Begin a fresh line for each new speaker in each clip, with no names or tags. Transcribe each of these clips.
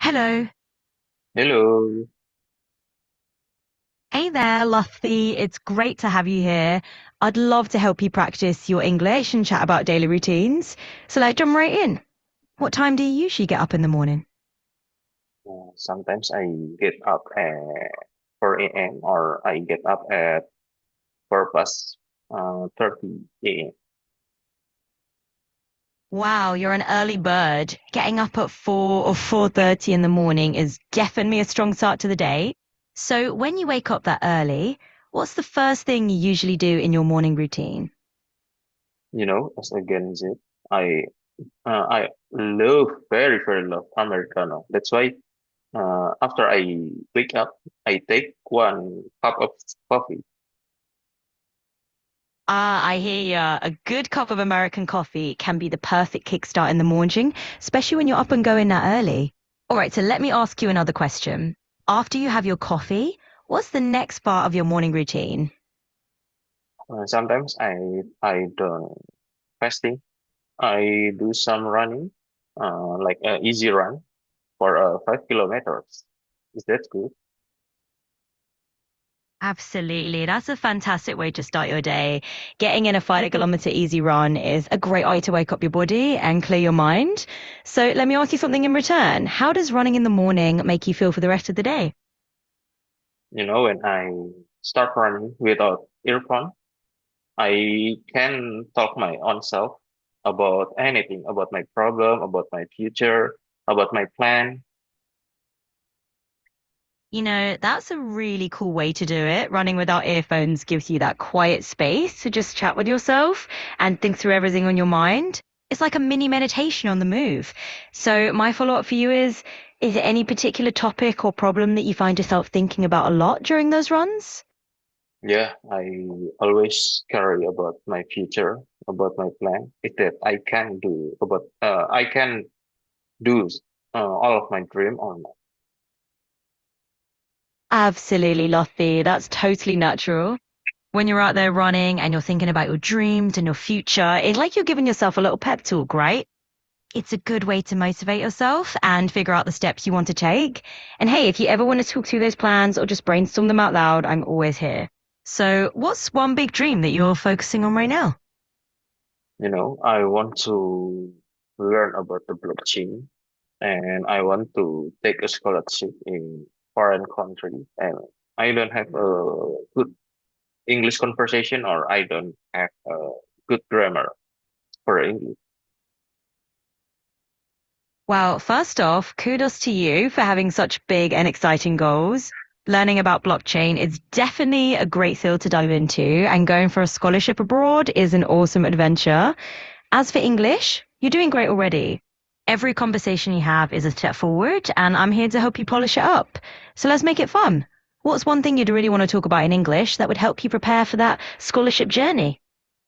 Hello.
Hello.
Hey there, Luffy. It's great to have you here. I'd love to help you practice your English and chat about daily routines. So, jump right in. What time do you usually get up in the morning?
Sometimes I get up at 4 a.m. or I get up at 4 plus 30 a.m.
Wow, you're an early bird. Getting up at 4 or 4:30 in the morning is definitely a strong start to the day. So, when you wake up that early, what's the first thing you usually do in your morning routine?
As a Gen Z, I I love very love Americano. That's why after I wake up, I take one cup of coffee.
Ah, I hear ya. A good cup of American coffee can be the perfect kickstart in the morning, especially when you're up and going that early. All right, so let me ask you another question. After you have your coffee, what's the next part of your morning routine?
Sometimes I don't fasting. I do some running, like an easy run for 5 kilometers. Is that good?
Absolutely. That's a fantastic way to start your day. Getting in a 5 kilometer easy run is a great way to wake up your body and clear your mind. So let me ask you something in return. How does running in the morning make you feel for the rest of the day?
When I start running without earphone, I can talk my own self about anything, about my problem, about my future, about my plan.
That's a really cool way to do it. Running without earphones gives you that quiet space to just chat with yourself and think through everything on your mind. It's like a mini meditation on the move. So my follow-up for you is there any particular topic or problem that you find yourself thinking about a lot during those runs?
Yeah, I always carry about my future, about my plan. Is that I can do all of my dream or not.
Absolutely, Lottie. That's totally natural. When you're out there running and you're thinking about your dreams and your future, it's like you're giving yourself a little pep talk, right? It's a good way to motivate yourself and figure out the steps you want to take. And hey, if you ever want to talk through those plans or just brainstorm them out loud, I'm always here. So, what's one big dream that you're focusing on right now?
I want to learn about the blockchain and I want to take a scholarship in foreign country and I don't have a good English conversation or I don't have a good grammar for English.
Well, first off, kudos to you for having such big and exciting goals. Learning about blockchain is definitely a great field to dive into, and going for a scholarship abroad is an awesome adventure. As for English, you're doing great already. Every conversation you have is a step forward, and I'm here to help you polish it up. So let's make it fun. What's one thing you'd really want to talk about in English that would help you prepare for that scholarship journey?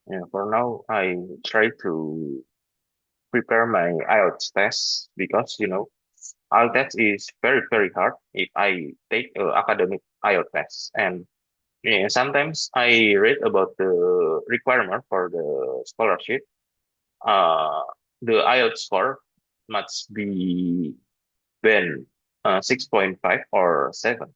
Yeah, for now, I try to prepare my IELTS test because, IELTS test is very hard if I take academic IELTS test. And yeah, sometimes I read about the requirement for the scholarship. Uh, the IELTS score must be been 6.5 or 7.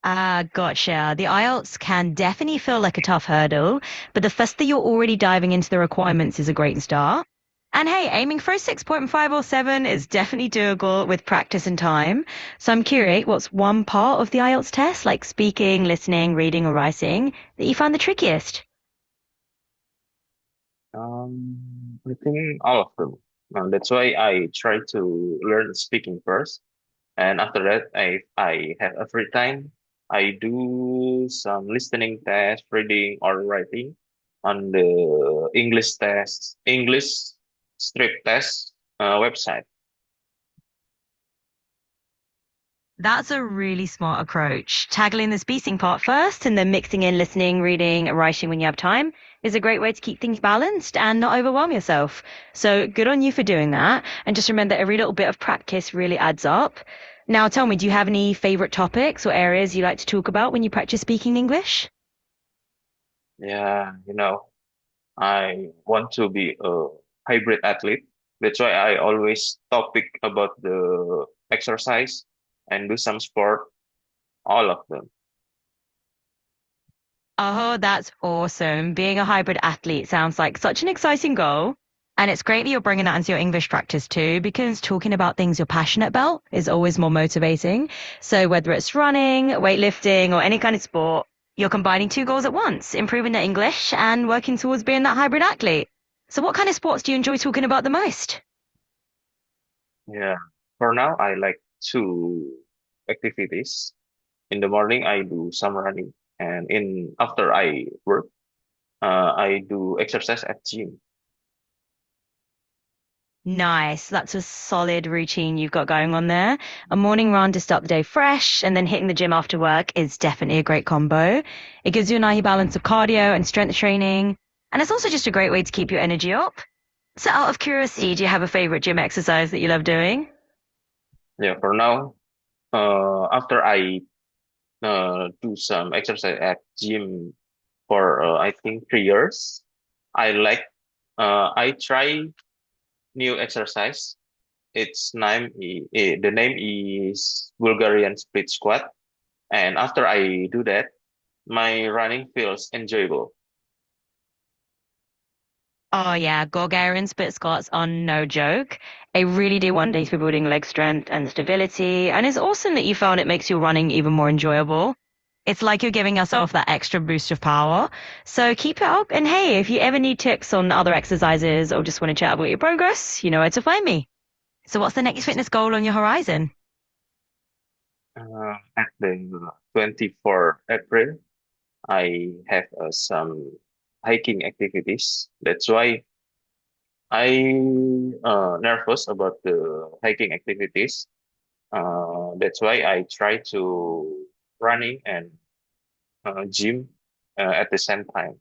Ah, gotcha. The IELTS can definitely feel like a tough hurdle, but the fact that you're already diving into the requirements is a great start. And hey, aiming for a 6.5 or 7 is definitely doable with practice and time. So I'm curious, what's one part of the IELTS test, like speaking, listening, reading, or writing, that you find the trickiest?
I think all of them. That's why I try to learn speaking first. And after that, I have a free time. I do some listening test, reading or writing on the English strip test website.
That's a really smart approach. Tackling the speaking part first and then mixing in listening, reading, and writing when you have time is a great way to keep things balanced and not overwhelm yourself. So good on you for doing that. And just remember every little bit of practice really adds up. Now tell me, do you have any favorite topics or areas you like to talk about when you practice speaking English?
Yeah, I want to be a hybrid athlete. That's why I always topic about the exercise and do some sport, all of them.
Oh, that's awesome. Being a hybrid athlete sounds like such an exciting goal. And it's great that you're bringing that into your English practice too, because talking about things you're passionate about is always more motivating. So whether it's running, weightlifting, or any kind of sport, you're combining two goals at once, improving the English and working towards being that hybrid athlete. So what kind of sports do you enjoy talking about the most?
Yeah. For now, I like two activities. In the morning, I do some running, and in after I work, I do exercise at gym.
Nice. That's a solid routine you've got going on there. A morning run to start the day fresh and then hitting the gym after work is definitely a great combo. It gives you a nice balance of cardio and strength training. And it's also just a great way to keep your energy up. So out of curiosity, do you have a favorite gym exercise that you love doing?
Yeah. For now, after I do some exercise at gym for I think 3 years, I try new exercise. The name is Bulgarian split squat. And after I do that, my running feels enjoyable.
Oh yeah, Bulgarian split squats are no joke. They really do wonders for building leg strength and stability, and it's awesome that you found it makes your running even more enjoyable. It's like you're giving yourself that extra boost of power. So keep it up, and hey, if you ever need tips on other exercises or just want to chat about your progress, you know where to find me. So what's the next fitness goal on your horizon?
At the 24th April, I have some hiking activities. That's why I nervous about the hiking activities. That's why I try to running and gym at the same time.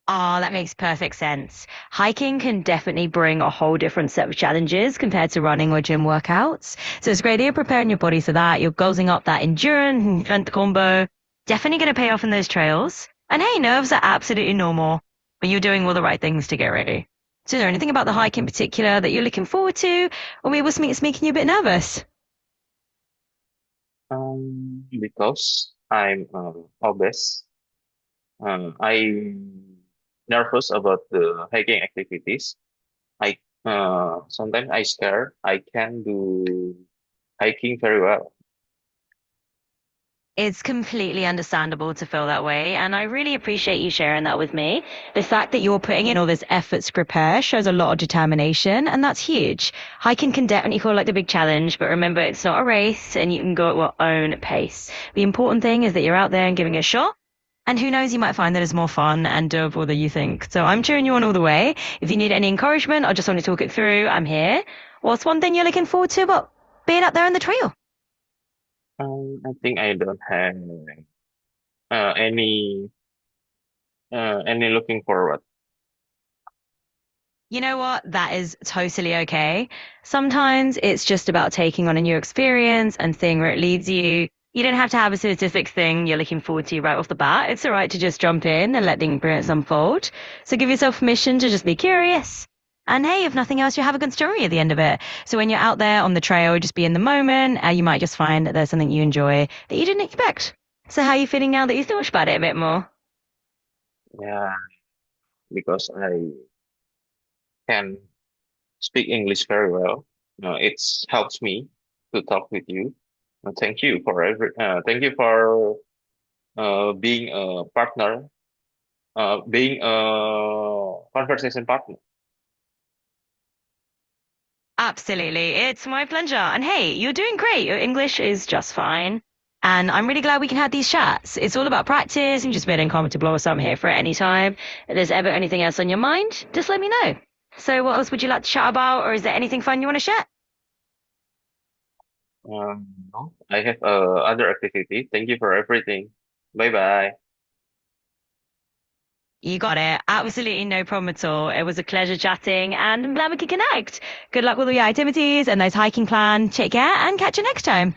Ah, that makes perfect sense. Hiking can definitely bring a whole different set of challenges compared to running or gym workouts. So it's great that you're preparing your body for that. You're goaling up that endurance and strength combo. Definitely going to pay off in those trails. And hey, nerves are absolutely normal, but you're doing all the right things to get ready. So is there anything about the hike in particular that you're looking forward to, or maybe what's making you a bit nervous?
Because I'm obese, I'm nervous about the hiking activities. I sometimes I scare I can do hiking very well.
It's completely understandable to feel that way, and I really appreciate you sharing that with me. The fact that you're putting in all this effort to prepare shows a lot of determination, and that's huge. Hiking can definitely feel like the big challenge, but remember, it's not a race, and you can go at your own pace. The important thing is that you're out there and giving it a shot, and who knows, you might find that it's more fun and doable than you think. So I'm cheering you on all the way. If you need any encouragement or just want to talk it through, I'm here. What's one thing you're looking forward to about being out there on the trail?
I think I don't have uh, any any looking forward.
You know what? That is totally okay. Sometimes it's just about taking on a new experience and seeing where it leads you. You don't have to have a specific thing you're looking forward to right off the bat. It's all right to just jump in and let the experience unfold. So give yourself permission to just be curious. And hey, if nothing else, you have a good story at the end of it. So when you're out there on the trail, just be in the moment. You might just find that there's something you enjoy that you didn't expect. So how are you feeling now that you thought about it a bit more?
Yeah, because I can speak English very well. It's helps me to talk with you. Thank you for being a partner, being a conversation partner.
Absolutely. It's my pleasure. And hey, you're doing great. Your English is just fine. And I'm really glad we can have these chats. It's all about practice and just being comfortable. So I'm here for it any time. If there's ever anything else on your mind, just let me know. So what else would you like to chat about? Or is there anything fun you want to share?
No, I have other activity. Thank you for everything. Bye bye.
You got it. Absolutely no problem at all. It was a pleasure chatting and I'm glad we could connect. Good luck with all your activities and those hiking plans. Take care and catch you next time.